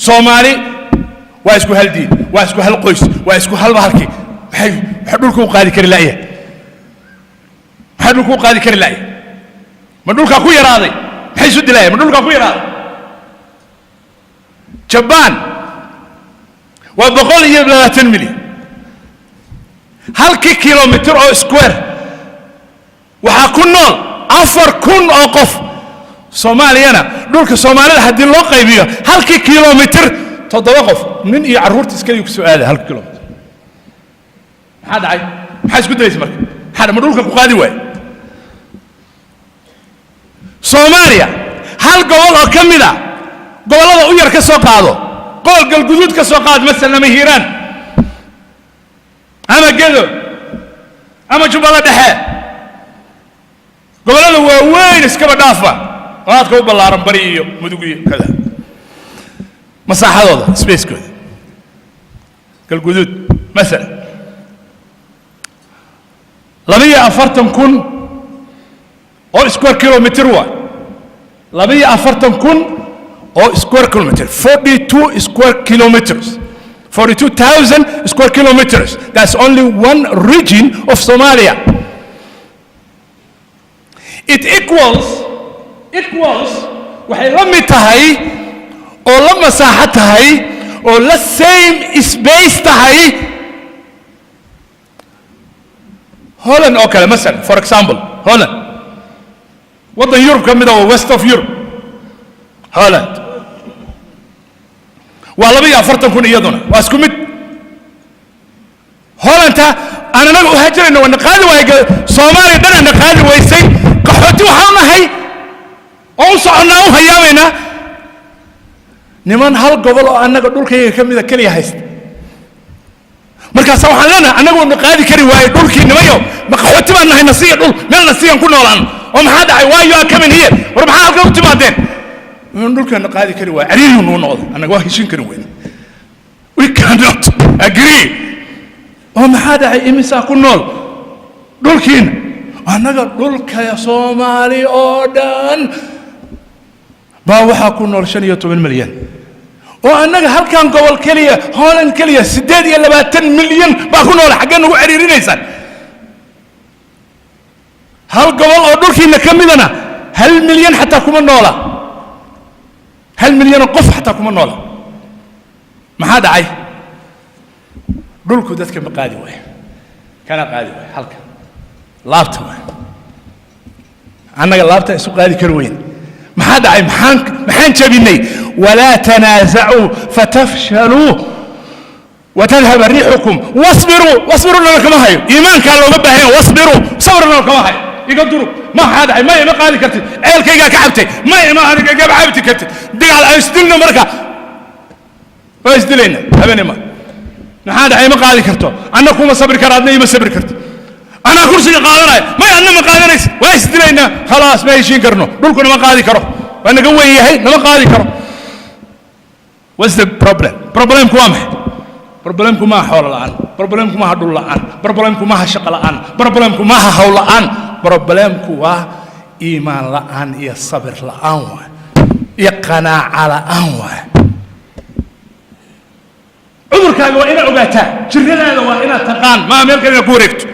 Somali واسكو هالدين واسكو هالقيس واسكو هالبهركي حدولكو قادي كري لايه حدولكو قادي كري لايه مدولكا كو يراادي maxay isu dilayeen madhulka ku yaraada Japan waa 120 milyan halkii kilomitir oo square waxa ku nool 4,000 oo qof Soomaaliyana dhulka Soomaalida hadii loo qaybiyo halkii kilomitir 7 qof nin iyo caruurta iska ku soo aaday halkii kilomitir maxaa dhacay maxay isku dilayeen marka hada madhulka ku qaadi waay Soomaaliya hal gobol oo kamida gobolada u yar ka soo qaado gobol galguduud ka soo qaad mesela Hiiraan ama Gedo ama Jubbada Dhexe gobolada waaweyn iska dhaafa qaadka u ballaaran bari iyo mudug iyo kada masaaxadooda space-kooda galguduud mesela 240,000 or square kilometer waa 240,000 or square kilometer 42 square kilometers 42,000 square kilometers that's only one region of Somalia it equals waxay la mid tahay oo la masaaxo tahay oo la same space tahay Holland oo kale مثلا for example Holland وضع يوروب كم ده ويست اوف يوروب هولند والله بيا فرتن كون يدنا واسكمت هولند انا نغ هاجر انه نقادي واي سومالي دنا نقادي ويسي قحوتي waxaan nahay oo soconaa hayaweena niman hal gobol oo anaga dhulkayga kamida kaliya haysta markaas waxaan leenahay anagu naqaadi kari waay dhulkii nimayo ma qaxooti baan nahay nasiya dhul meel nasiyan ku noolaan وما حد عوايو كمن هي وربح حالك وتمادين نقول كنا قاعد كريوا عريني ونوض أنا قاعد يشين كريوين we cannot agree وما حد إمسا كنول دول كين أنا قال كيا صومالي أودان باوحا كنول شنية 8 مليون وأنا هل كان قول كلية هولن كلية 8 مليون باكنول حقنا وعريرين إنسان هل قبل أدركنا كمدنا هل مليون حتى كم النولا هل مليون قف حتى كم النولا ما هذا عاي دولكو دتك مقادي وين كان قادي وين هلك لابته أنا لابته سوق قادي كروين ما هذا عاي محن تبيني ولا تنازعوا فتفشلوا وتذهب ريحكم واصبروا لنا كما هي إيمان كان لو ببهين واصبروا صبروا لنا كما هي يقدروا ما هذا ما قال كرت عيلك يا كعبتي ما انا جاب عبتي كرت دق على استلنا مركه واستلنا ابني ما هذا ما قال كرتو انا كوما صبر كرادني ما صبر كرت انا كرسي قادناي ما انا ما قادنيس واستلنا خلاص ما يشين كرنو دولكم ما قادي كرو وانا قوي هي ما قادي كرو what's the problem كوامح problemku ma xoolo la'aan problemku ma dhul la'aan problemku ma shaqo la'aan problemku ma hawl la'aan problemku waa iimaan la'aan iyo sabir la'aan waa iyo qanaaca la'aan waa cudurkaaga waa inaad ogaataa jirradaada waa inaad taqaan ma meel kale ku wareegto